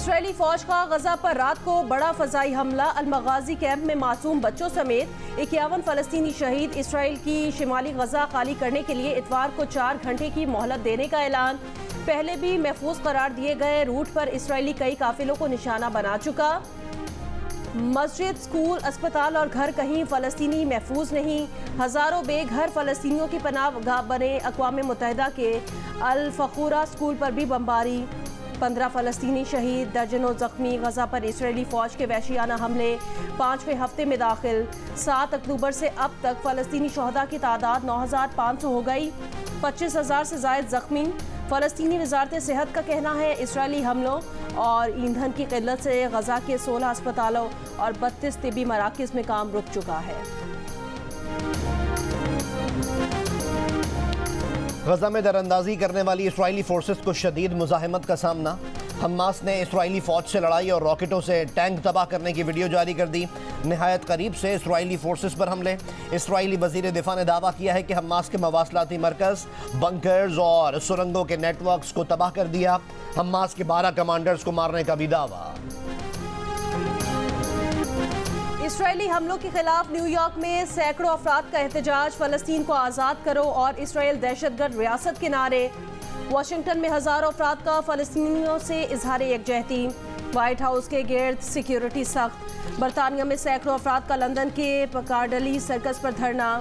Israeli फौज का गजा पर रात को बड़ा फजाई हमला। अल-मगाजी कैंप में मासूम बच्चों समेत 51 फलस्तीनी शहीद। इसराइल की शिमाली गजा खाली करने के लिए इतवार को 4 घंटे की मोहलत देने का ऐलान। पहले भी महफूज करार दिए गए रूट पर इसराइली कई काफिलों को निशाना बना चुका। मस्जिद, स्कूल, अस्पताल और घर कहीं फलस्तीनी महफूज नहीं। हजारों बेघर फलस्तीनियों की पनाह बने। अक़वाम मुत्तहिदा के अल फखूरा स्कूल पर भी बमबारी। 15 फलस्तीनी शहीद, दर्जनों जख्मी। गजा पर इसराइली फौज के वहशियाना हमले 5वें हफ्ते में दाखिल। 7 अक्टूबर से अब तक फलस्तीनी शहदा की तादाद 9500 हो गई। 25,000 से ज़ायद जख्मी। फलस्तीनी वजारत सेहत का कहना है इसराइली हमलों और ईंधन की किल्लत से गजा के 16 अस्पतालों और 32 तिब्बी मराकज़ में काम रुक चुका है। गजा में दरअंदाजी करने वाली इसराइली फोर्सेस को शदीद मुज़ाहमत का सामना। हमास ने इसराइली फौज से लड़ाई और रॉकेटों से टैंक तबाह करने की वीडियो जारी कर दी। नहायत करीब से इसराइली फोर्सेस पर हमले। इसराइली वज़ीर दिफा ने दावा किया है कि हमास के मवासलाती मरकज़, बंकर्स और सुरंगों के नेटवर्क्स को तबाह कर दिया। हमास के 12 कमांडर्स को मारने का भी दावा। इसराइली हमलों के खिलाफ न्यूयॉर्क में सैकड़ों अफराद का एहतजाज। फलस्तीन को आज़ाद करो और इसराइल दहशतगर्द रियासत के नारे। वाशिंगटन में हजारों अफराद का फलस्तीनियों से इजहार यकजहती। व्हाइट हाउस के गिर्द सिक्योरिटी सख्त। बरतानिया में सैकड़ों अफराद का लंदन के पिकाडिली सर्कस पर धरना।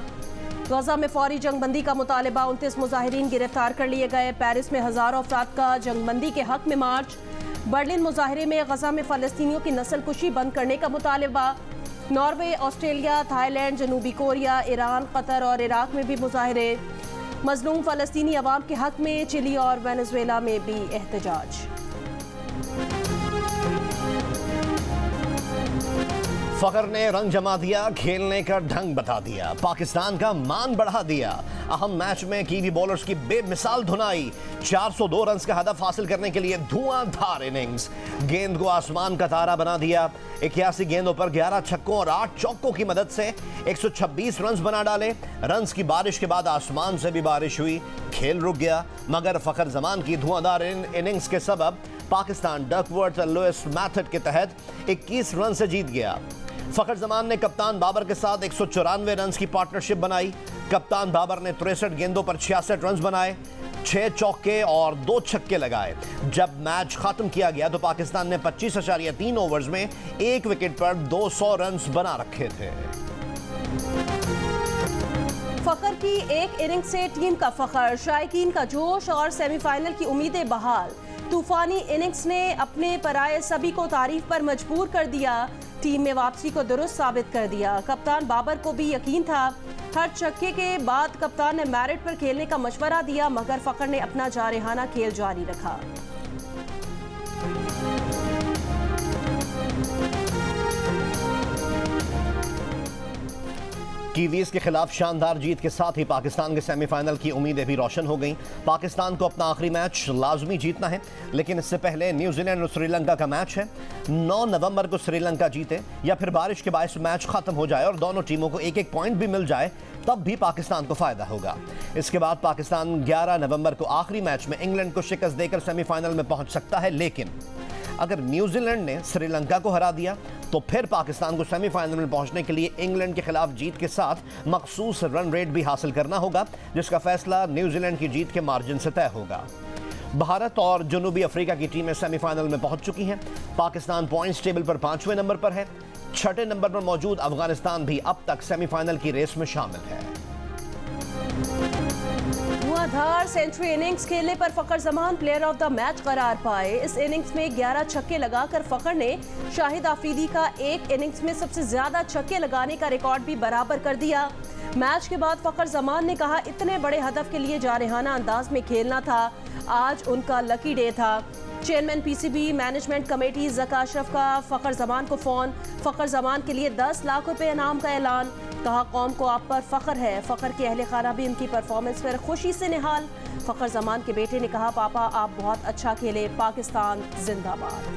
गजा में फौरी जंगबंदी का मुतालबा। 29 मुजाहिरीन गिरफ्तार कर लिए गए। पेरिस में हजारों अफराद का जंगबंदी के हक में मार्च। बर्लिन मुजाहरे में गजा में फलस्तीनियों की नस्लकुशी बंद करने का मुतालबा। नॉर्वे, ऑस्ट्रेलिया, थाईलैंड, जनूबी कोरिया, ईरान, कतर और इराक में भी मुजाहरे। मजलूम फलस्तीनी अवाम के हक में चिली और वेनेजुएला में भी एहतजाज। फखर ने रंग जमा दिया, खेलने का ढंग बता दिया, पाकिस्तान का मान बढ़ा दिया। अहम मैच में कीवी बॉलर्स की बेमिसाल धुनाई। 402 रन का हदफ हासिल करने के लिए धुआंधार इनिंग्स। गेंद को आसमान का तारा बना दिया। 81 गेंदों पर 11 छक्कों और 8 चौकों की मदद से 126 रन बना डाले। रन्स की बारिश के बाद आसमान से भी बारिश हुई। खेल रुक गया, मगर फखर जमान की धुआंधार इनिंग्स के सबब पाकिस्तान डकवर्थ लुइस मेथड के तहत 21 रन से जीत गया। फखर जमान ने कप्तान बाबर के साथ 194 रन की पार्टनरशिप बनाई। कप्तान बाबर ने 63 गेंदों पर 66 रन बनाए, 6 चौके और 2 छक्के लगाए। जब मैच खत्म किया गया तो पाकिस्तान ने 25.3 ओवर्स में 1 विकेट पर 200 रन बना रखे थे। फखर की एक इनिंग से टीम का फखर, शायकीन का जोश और सेमीफाइनल की उम्मीदें बहाल। तूफानी इनिंग्स ने अपने पराये सभी को तारीफ पर मजबूर कर दिया। टीम में वापसी को दुरुस्त साबित कर दिया। कप्तान बाबर को भी यकीन था। हर छक्के के बाद कप्तान ने मैरिट पर खेलने का मशवरा दिया, मगर फखर ने अपना जारहाना खेल जारी रखा। कीवीज के खिलाफ शानदार जीत के साथ ही पाकिस्तान के सेमीफाइनल की उम्मीदें भी रोशन हो गईं। पाकिस्तान को अपना आखिरी मैच लाजमी जीतना है, लेकिन इससे पहले न्यूजीलैंड और श्रीलंका का मैच है। 9 नवंबर को श्रीलंका जीते या फिर बारिश के बायस मैच खत्म हो जाए और दोनों टीमों को 1-1 पॉइंट भी मिल जाए, तब भी पाकिस्तान को फायदा होगा। इसके बाद पाकिस्तान 11 नवंबर को आखिरी मैच में इंग्लैंड को शिकस्त देकर सेमीफाइनल में पहुंच सकता है। लेकिन अगर न्यूजीलैंड ने श्रीलंका को हरा दिया तो फिर पाकिस्तान को सेमीफाइनल में पहुंचने के लिए इंग्लैंड के खिलाफ जीत के साथ मखसूस रन रेट भी हासिल करना होगा, जिसका फैसला न्यूजीलैंड की जीत के मार्जिन से तय होगा। भारत और जनूबी अफ्रीका की टीमें सेमीफाइनल में पहुंच चुकी हैं। पाकिस्तान पॉइंट्स टेबल पर 5वें नंबर पर है। 6ठे नंबर पर मौजूद अफगानिस्तान भी अब तक सेमीफाइनल की रेस में शामिल है। धुआंधार सेंचुरी इनिंग्स खेलने पर Fakhar Zaman player of the match करार पाए। इस इनिंग्स में 11 छक्के लगाकर फखर ने शाहिद आफरीदी का एक इनिंग्स में सबसे ज्यादा छक्के लगाने का रिकॉर्ड भी बराबर कर दिया। मैच के बाद फखर जमान ने कहा, इतने बड़े हदफ के लिए जारहाना अंदाज में खेलना था। आज उनका लकी डे था। Chairman PCB management committee Zaka Ashraf का फखर जमान को फ़ोन। फखर जमान के लिए 10 लाख रुपए इनाम का ऐलान। कहा, कौम को आप पर फख्र है। फखर के अहले खाना भी उनकी परफॉर्मेंस पर खुशी से निहाल। फखर जमान के बेटे ने कहा, पापा आप बहुत अच्छा खेले, पाकिस्तान जिंदाबाद।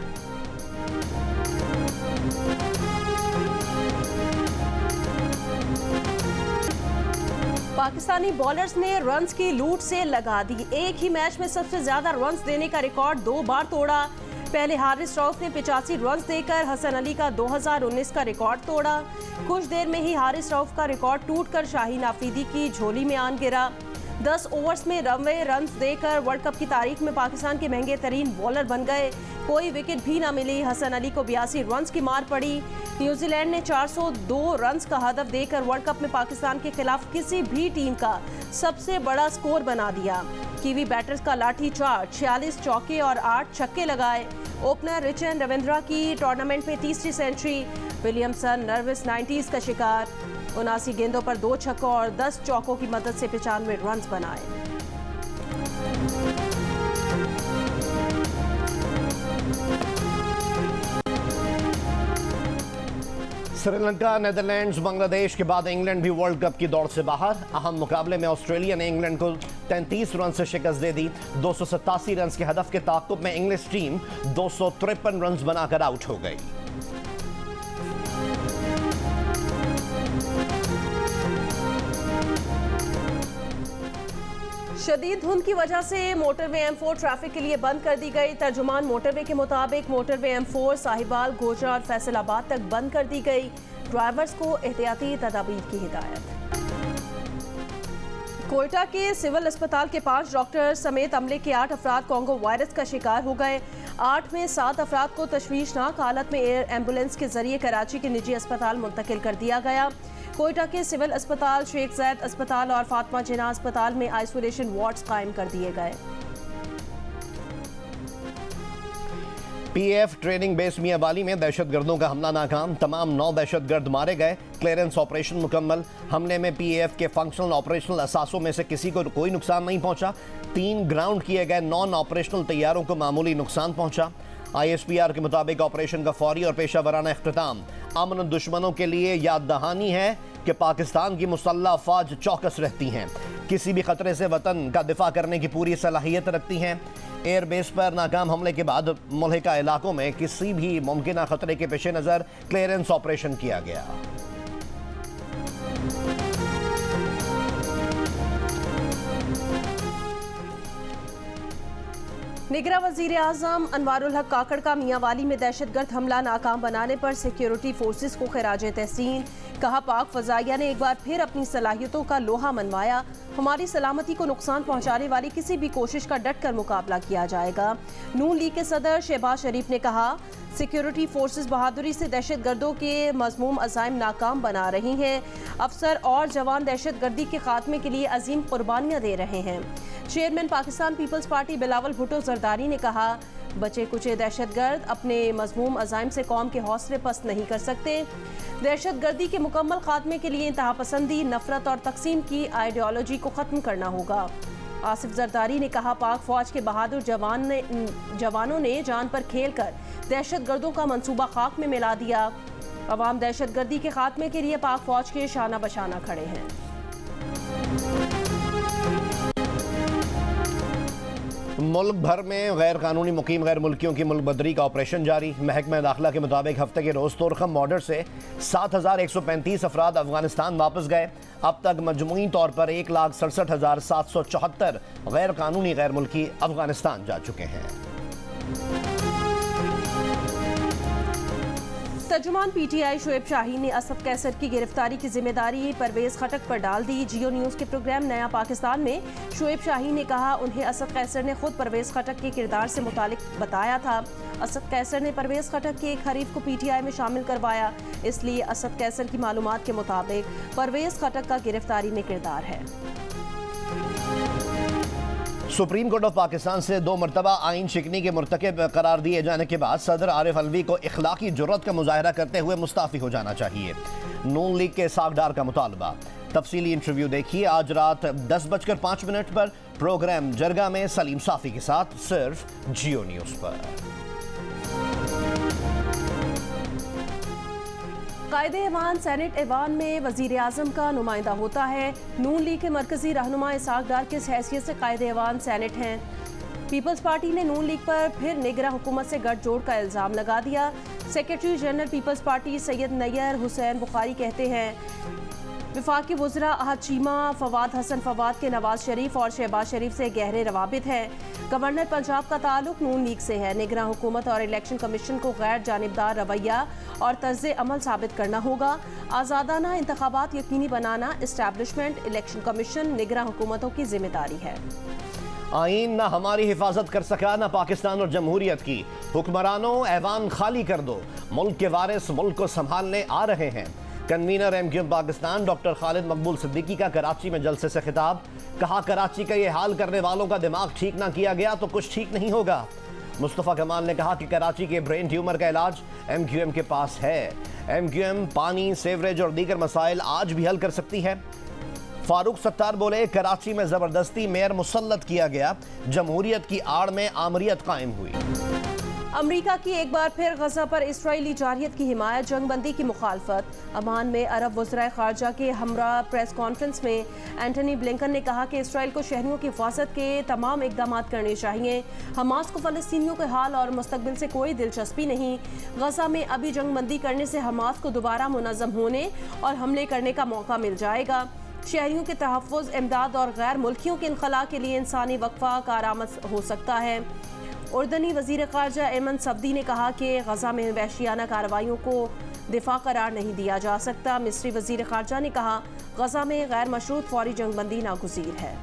पाकिस्तानी बॉलर्स ने रन्स की लूट से लगा दी। एक ही मैच में सबसे ज्यादा रन्स देने का रिकॉर्ड 2 बार तोड़ा। पहले हारिस रऊफ ने 85 रन देकर हसन अली का 2019 का रिकॉर्ड तोड़ा। कुछ देर में ही हारिस रऊफ का रिकॉर्ड टूटकर शाहीन आफरीदी की झोली में आन गिरा। 10 ओवर्स में 90 रन देकर वर्ल्ड कप की तारीख में पाकिस्तान के महंगे तरीन बॉलर बन गए। कोई विकेट भी न मिली। हसन अली को 82 रन की मार पड़ी। न्यूजीलैंड ने 402 रन का हदफ देकर वर्ल्ड कप में पाकिस्तान के खिलाफ किसी भी टीम का सबसे बड़ा स्कोर बना दिया। कीवी बैटर्स का लाठी चार्ज, 46 चौके और 8 छक्के लगाए। ओपनर रिचन रविंद्रा की टूर्नामेंट में तीसरी सेंचुरी। विलियमसन नर्वस 90s का शिकार। 79 गेंदों पर 2 छक्कों और 10 चौकों की मदद से 95 रन बनाए। श्रीलंका, नेदरलैंड्स, बांग्लादेश के बाद इंग्लैंड भी वर्ल्ड कप की दौड़ से बाहर। अहम मुकाबले में ऑस्ट्रेलिया ने इंग्लैंड को 33 रन से शिकस्त दे दी। 287 रन के हदफ के ताक़ुब में इंग्लिश टीम 253 रन बनाकर आउट हो गई। शदीद धुंध की वजह से मोटरवे M4 ट्रैफिक के लिए बंद कर दी गई। तर्जुमान मोटरवे के मुताबिक मोटरवे M4 साहिबाल, गोजरा और फैसलाबाद तक बंद कर दी गई। ड्राइवर्स को एहतियाती तदाबीर की हिदायत। कोयटा के सिविल अस्पताल के 5 डॉक्टर समेत अमले के 8 अफराद कोंगो वायरस का शिकार हो गए। 8 में 7 अफराद को तशवीशनाक हालत में एयर एम्बुलेंस के जरिए कराची के निजी अस्पताल मुंतकिल कर दिया गया। कोयटा के सिविल अस्पताल, शेख ज़ैद अस्पताल और फातिमा जिन्ना अस्पताल में आइसोलेशन वार्ड्स कायम कर दिए गए। PAF ट्रेनिंग बेस मियांवाली में दहशतगर्दों का हमला नाकाम। तमाम 9 दहशतगर्द मारे गए। क्लियरेंस ऑपरेशन मुकम्मल। हमले में PAF के फंक्शनल ऑपरेशनल असासों में से किसी को कोई नुकसान नहीं पहुंचा। 3 ग्राउंड किए गए नॉन ऑपरेशनल तैयारों को मामूली नुकसान पहुंचा। ISPR के मुताबिक ऑपरेशन का फौरी और पेशावराना इख्तिताम अमन दुश्मनों के लिए याद दहानी है कि पाकिस्तान की मुसल्लह अफवाज चौकस रहती हैं, किसी भी खतरे से वतन का दिफा करने की पूरी सलाहियत रखती हैं। एयरबेस पर नाकाम हमले के बाद मुल्हिका इलाकों में किसी भी मुमकिन खतरे के पेश नज़र क्लियरेंस ऑपरेशन किया गया। निगरा वजीर आज़म अनवारुल हक काकड़ का मियांवाली में दहशतगर्द हमला नाकाम बनाने पर सिक्योरिटी फोर्सेस को खिराजे तहसीन। कहा, पाक फजाइया ने एक बार फिर अपनी सलाहियतों का लोहा मनवाया। हमारी सलामती को नुकसान पहुंचाने वाली किसी भी कोशिश का डट कर मुकाबला किया जाएगा। नून लीग के सदर शहबाज शरीफ ने कहा, सिक्योरिटी फोर्सेस बहादुरी से दहशतगर्दों के मज़मूम अज़ाइम नाकाम बना रही हैं। अफसर और जवान दहशतगर्दी के खात्मे के लिए अजीम कुर्बानियाँ दे रहे हैं। Chairman Pakistan Peoples Party Bilawal Bhutto Zardari ने कहा, बचे कुचे दहशतगर्द अपने मज़मूम अज़ाइम से कौम के हौसले पस्त नहीं कर सकते। दहशतगर्दी के मुकम्मल खात्मे के लिए इंतहा पसंदी, नफरत और तकसीम की आइडियोलॉजी को ख़त्म करना होगा। आसिफ जरदारी ने कहा, पाक फौज के बहादुर जवानों ने जान पर खेल कर दहशतगर्दों का मंसूबा खाक में मिला दिया। अवाम दहशतगर्दी के खात्मे के लिए पाक फौज के शाना बशाना खड़े हैं। मुल्क भर में गैर कानूनी मुकीम गैर मुल्कियों की मुल्क बदरी का ऑपरेशन जारी। महकमा दाखिला के मुताबिक हफ्ते के रोज़ तोरखम बॉर्डर से 7,135 अफराद अफगानिस्तान वापस गए। अब तक मजमूई तौर पर 1,67,774 गैर कानूनी गैर मुल्की अफगानिस्तान जा चुके हैं। तर्जुमान PTI शोएब शाहीन ने असद कैसर की गिरफ्तारी की जिम्मेदारी परवेज खटक पर डाल दी। जियो न्यूज़ के प्रोग्राम नया पाकिस्तान में शोएब शाहीन ने कहा, उन्हें असद कैसर ने खुद परवेज खटक के किरदार से मुतालिक बताया था। असद कैसर ने परवेज खटक के एक हरीफ को PTI में शामिल करवाया, इसलिए असद कैसर की मालूमात के मुताबिक परवेज खटक का गिरफ्तारी में किरदार है। सुप्रीम कोर्ट ऑफ पाकिस्तान से 2 मरतबा आइन शिकनी के मुर्तकिब करार दिए जाने के बाद सदर आरिफ अलवी को इखलाकी जुर्रत का मुजाहरा करते हुए मुस्ताफी हो जाना चाहिए। नून लीग के सागदार का मुतालबा। तफसीली इंटरव्यू देखिए आज रात 10:05 पर प्रोग्राम जरगा में सलीम साफी के साथ, सिर्फ जियो न्यूज़ पर। कायदे-ए-वान सेनेट ऐवान में वज़ीर आज़म का नुमाइंदा होता है। नून लीग के मरकजी रहनुमा इसाक डार किस हैसियत से कायदे-ए-वान सेनेट हैं। पीपल्स पार्टी ने नून लीग पर फिर निगरान हुकूमत से गठजोड़ का इल्ज़ाम लगा दिया। Secretary general Peoples Party Syed Nayyar Hussain Bukhari कहते हैं, वफाकी वज़रा अहद चीमा फवाद हसन फवाद के नवाज शरीफ और शहबाज शरीफ से गहरे रवाबित हैं। गवर्नर पंजाब का ताल्लुक नून लीग से है। निगरान हुकूमत और इलेक्शन कमीशन को गैर जानिबदार रवैया और तर्ज अमल साबित करना होगा। आज़ादाना इंतखाबात यकीनी बनाना इस्टेब्लिशमेंट, इलेक्शन कमीशन, निगरान हुकूमतों की जिम्मेदारी है। आईन ना हमारी हिफाजत कर सका ना पाकिस्तान और जमहूरियत की। हुक्मरानों ऐवान खाली कर दो, मुल्क के वारिस मुल्क को संभालने आ रहे हैं। Convener MQM Pakistan doctor Khalid मकबूल सिद्दीकी का कराची में जलसे से खिताब। कहा, कराची का ये हाल करने वालों का दिमाग ठीक ना किया गया तो कुछ ठीक नहीं होगा। मुस्तफ़ा कमाल ने कहा कि कराची के ब्रेन ट्यूमर का इलाज MQM के पास है। MQM पानी, सेवरेज और दीगर मसाइल आज भी हल कर सकती है। फारूक सत्तार बोले, कराची में जबरदस्ती मेयर मुसल्लत किया गया, जमहूरियत की आड़ में आमरीत कायम हुई। अमरीका की एक बार फिर गजा पर इसराइली जारहियत की हिमायत, जंगबंदी की मुखालफत। अमान में अरब वज़राए खारजा के हमरा प्रेस कॉन्फ्रेंस में एंटनी ब्लिंकन ने कहा कि इसराइल को शहरियों की हिफाजत के तमाम इकदाम करने चाहिए। हमास को फ़लस्तीनियों के हाल और मुस्तकबिल से कोई दिलचस्पी नहीं। गजा में अभी जंगबंदी करने से हमास को दोबारा मुनज़्ज़म होने और हमले करने का मौका मिल जाएगा। शहरियों के तहफ़्फ़ुज़, इमदाद और गैर मुल्कियों के इनखला के लिए इंसानी वक्फा कारआमद हो सकता है। उर्दनी वज़ीर ख़ारजा एमन सब्दी ने कहा कि गजा में वहशियाना कार्रवाइयों को दिफा करार नहीं दिया जा सकता। मिस्री वज़ीर ख़ारजा ने कहा, गजा में गैर मशरूत फौरी जंगबंदी नागुज़ीर है।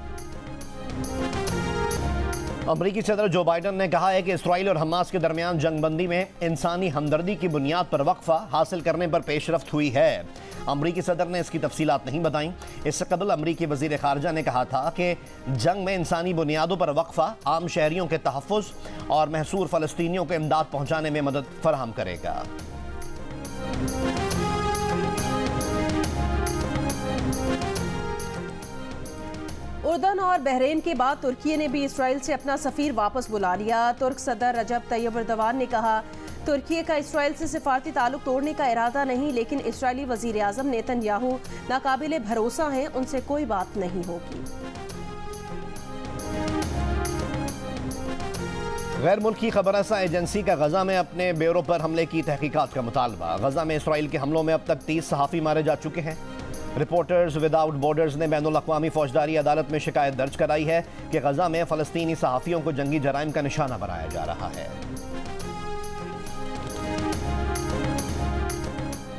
अमरीकी सदर जो बाइडन ने कहा है कि इसराइल और हमास के दरमियान जंगबंदी में इंसानी हमदर्दी की बुनियाद पर वक्फा हासिल करने पर पेशरफ्त हुई है। अमरीकी सदर ने इसकी तफसीलात नहीं बताई। इससे कबल अमरीकी वज़ीर ख़ारजा ने कहा था कि जंग में इंसानी बुनियादों पर वक्फा आम शहरियों के तहफ़्फ़ुज़ और महसूर फ़लस्तीनियों को इमदाद पहुँचाने में मदद फराहम करेगा। उर्दन और बहरीन के बाद तुर्की ने भी इसराइल से अपना सफ़ीर वापस बुला लिया। तुर्क सदर रजब तैयब एर्दोगान ने कहा, तुर्की का इसराइल से सिफारती ताल्लुक तोड़ने का इरादा नहीं, लेकिन इसराइली वज़ीर आज़म नेतन्याहू नाकाबिले भरोसा हैं, उनसे कोई बात नहीं होगी। गैर मुल्की खबरसां एजेंसी का गजा में अपने ब्यूरो पर हमले की तहकीकात का मुतालबा। गजा में इसराइल के हमलों में अब तक 30 सहाफ़ी मारे जा चुके हैं। रिपोर्टर्स विदाउट बॉर्डर्स ने बैनुल अक़वामी फ़ौजदारी अदालत में शिकायत दर्ज कराई है कि गजा में फ़लस्तीनी सहाफ़ियों को जंगी जराइम का निशाना बनाया जा रहा है।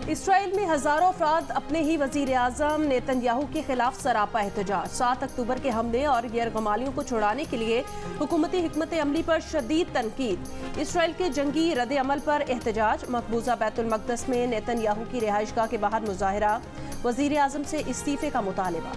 इसराइल में हज़ारों अफराद अपने ही वज़ीर आज़म नेतन्याहू के खिलाफ सरापा एहतजाज। 7 अक्टूबर के हमले और गैरगमालियों को छुड़ाने के लिए हुकूमती हिकमत अमली पर शदीद तनकीद। इसराइल के जंगी रद्द अमल पर एहतजाज। मकबूजा बैतुल मक़दस में नेतन्याहू की रिहाइशगाह के बाहर मुज़ाहरा। वज़ीर आज़म से इस्तीफ़े का मुतालबा।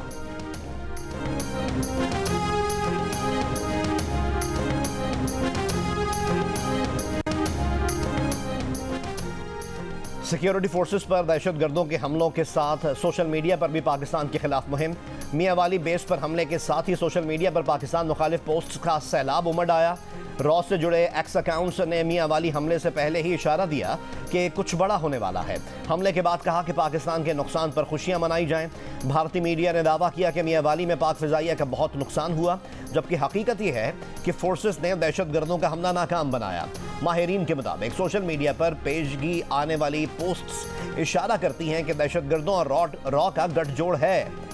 सिक्योरिटी फोर्सेस पर दहशतगर्दों के हमलों के साथ सोशल मीडिया पर भी पाकिस्तान के खिलाफ मुहिम। मियाँ वाली बेस पर हमले के साथ ही सोशल मीडिया पर पाकिस्तान मुखालिफ पोस्ट्स का सैलाब उमड़ आया। रॉ से जुड़े एक्स अकाउंट्स ने मियाँ वाली हमले से पहले ही इशारा दिया कि कुछ बड़ा होने वाला है। हमले के बाद कहा कि पाकिस्तान के नुकसान पर खुशियां मनाई जाएं। भारतीय मीडिया ने दावा किया कि मियाँ वाली में पाक फ़िज़ाइया का बहुत नुकसान हुआ, जबकि हकीकत यह है कि फोर्सेस ने दहशतगर्दों का हमला नाकाम बनाया। माहिरीन के मुताबिक सोशल मीडिया पर पेशगी आने वाली पोस्ट्स इशारा करती हैं कि दहशतगर्दों और रॉ का गठजोड़ है।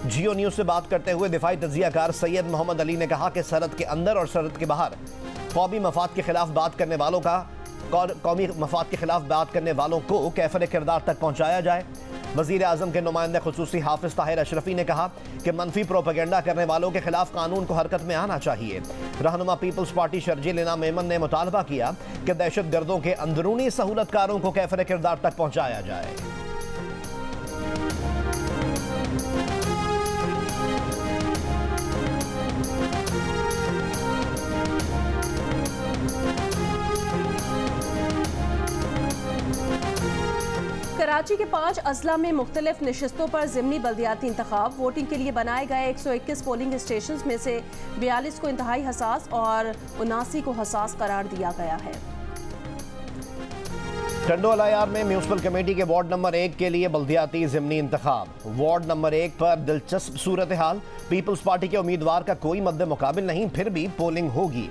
जियो न्यूज़ से बात करते हुए दिफाई तज्जियाकार सैयद मोहम्मद अली ने कहा कि सरहद के अंदर और सरहद के बाहर कौमी मफाद के खिलाफ बात करने वालों को कैफर किरदार तक पहुँचाया जाए। वज़ीर आज़म के नुमाइंदे खुसूसी हाफिज़ ताहिर अशरफी ने कहा कि मनफी प्रोपेगेंडा करने वालों के खिलाफ कानून को हरकत में आना चाहिए। रहनुमा पीपल्स पार्टी शर्जील इनाम मेमन ने मुतालबा किया कि दहशतगर्दों के अंदरूनी सहूलतकारों को कैफर किरदार तक पहुँचाया जाए। कराची के 5 अजला में मुख्तलिफ नशिस्तों पर ज़िमनी बल्दियाती इंतखाब। वोटिंग के लिए बनाए गए 121 पोलिंग स्टेशन में से 42 को इंतहाई हसास और 79 को हसास करार दिया गया है। टंडो अलायार में म्यूनसिपल कमेटी के वार्ड नंबर 1 के लिए बल्दियाती ज़िमनी इंतखाब। वार्ड नंबर 1 पर दिलचस्प सूरत हाल। पीपल्स पार्टी के उम्मीदवार का कोई मद्दे मुकाबिल नहीं, फिर भी पोलिंग होगी।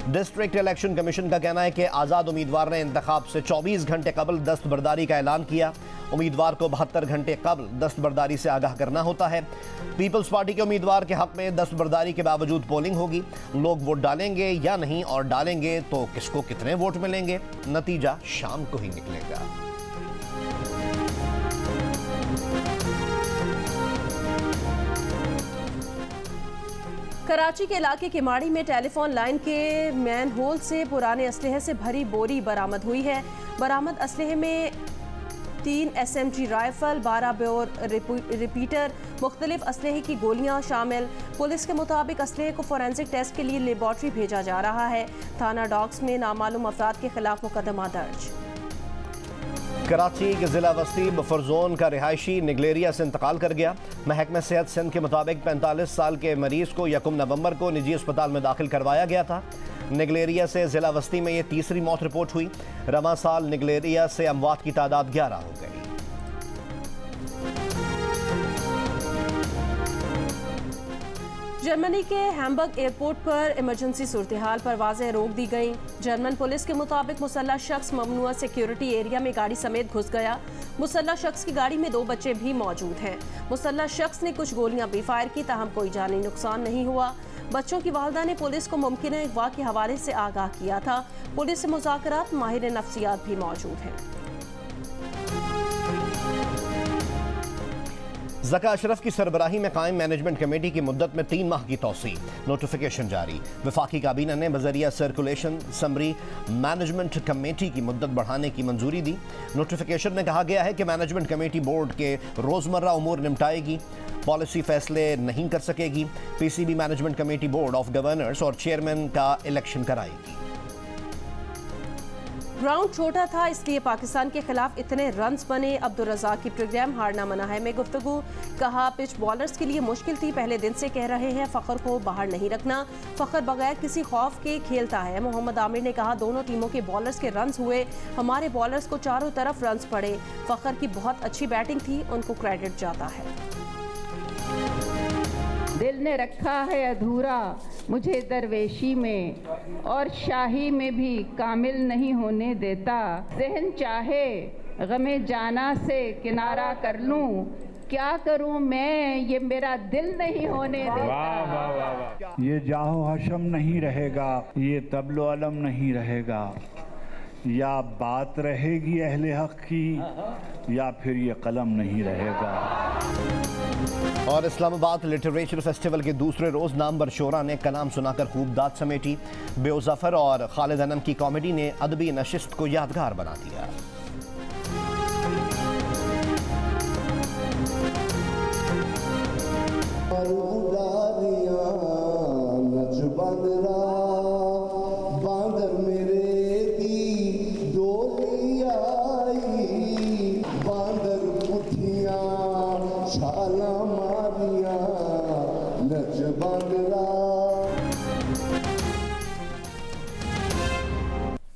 डिस्ट्रिक्ट इलेक्शन कमीशन का कहना है कि आज़ाद उम्मीदवार ने इंतखाब से 24 घंटे कबल दस्तबरदारी का ऐलान किया उम्मीदवार को 72 घंटे कबल दस्तबरदारी से आगाह करना होता है। पीपल्स पार्टी के उम्मीदवार के हक में दस्तबरदारी के बावजूद पोलिंग होगी। लोग वोट डालेंगे या नहीं, और डालेंगे तो किसको कितने वोट मिलेंगे, नतीजा शाम को ही निकलेगा। कराची के इलाके किमाड़ी में टेलीफोन लाइन के मैनहोल से पुराने असलहे से भरी बोरी बरामद हुई है। बरामद असलहे में 3 SMG राइफल, 12 बोर रिपीटर, मुख्तलिफ असलहे की गोलियां शामिल। पुलिस के मुताबिक असलहे को फोरेंसिक टेस्ट के लिए लेबॉर्ट्री भेजा जा रहा है। थाना डॉग्स में नामालूम अफराद के खिलाफ मुकदमा दर्ज। कराची के जिला वस्ती बफर जोन का रिहायशी निगलेरिया से इंतकाल कर गया। महकमा सेहत सिंध के मुताबिक 45 साल के मरीज को 1 नवंबर को निजी अस्पताल में दाखिल करवाया गया था। निगलेरिया से जिला वस्ती में ये तीसरी मौत रिपोर्ट हुई। रवां साल निगलेरिया से अमवात की तादाद 11 हो गई। जर्मनी के हैम्बर्ग एयरपोर्ट पर इमरजेंसी सूरत हाल परवाजें रोक दी गईं। जर्मन पुलिस के मुताबिक मुसल्लह शख्स ममनुआ सिक्योरिटी एरिया में गाड़ी समेत घुस गया। मुसल्लह शख्स की गाड़ी में 2 बच्चे भी मौजूद हैं। मुसल्लह शख्स ने कुछ गोलियां भी फायर की, ताहम कोई जानी नुकसान नहीं हुआ। बच्चों की वालिदा ने पुलिस को मुमकिन अगवा के हवाले से आगाह किया था। पुलिस से मुज़ाकरात माहिर नफ्सियात भी मौजूद हैं। ज़का अशरफ की सरबराही में कायम मैनेजमेंट कमेटी की मुद्दत में 3 माह की तौसी। नोटिफिकेशन जारी। वफाकी काबीना ने बजरिया सर्कुलेशन समरी मैनेजमेंट कमेटी की मुद्दत बढ़ाने की मंजूरी दी। नोटिफिकेशन में कहा गया है कि मैनेजमेंट कमेटी बोर्ड के रोज़मर्रा उमूर निपटाएगी, पॉलिसी फैसले नहीं कर सकेगी। PCB management committee board of governors और चेयरमैन का इलेक्शन कराएगी। ग्राउंड छोटा था, इसलिए पाकिस्तान के खिलाफ इतने रन्स बने। अब्दुल रज़ाक की प्रोग्राम हारना मना है में गुफ्तगू। कहा पिच बॉलर्स के लिए मुश्किल थी, पहले दिन से कह रहे हैं फ़खर को बाहर नहीं रखना। फ़खर बगैर किसी खौफ के खेलता है। मोहम्मद आमिर ने कहा दोनों टीमों के बॉलर्स के रन्स हुए, हमारे बॉलर्स को चारों तरफ रन्स पड़े। फ़खर की बहुत अच्छी बैटिंग थी, उनको क्रेडिट जाता है। दिल ने रखा है अधूरा मुझे दरवेशी में, और शाही में भी कामिल नहीं होने देता। ज़हन चाहे गमे जाना से किनारा कर लूं, क्या करूं मैं ये मेरा दिल नहीं होने देता। वाह वाह वाह वाह। ये जाहो हशम नहीं रहेगा, ये तबलो अलम नहीं रहेगा, या बात रहेगी अहले हक की, या फिर ये कलम नहीं रहेगा। और इस्लामाबाद लिटरेचर फेस्टिवल के दूसरे रोज नामवर शोरा ने कलाम सुनाकर खूब दाद समेटी। बेओज़फ़र और खालिद अनम की कॉमेडी ने अदबी नशिस्त को यादगार बना दिया। बांदर मेरे दी डोली आई, बांदर मुठियां छाला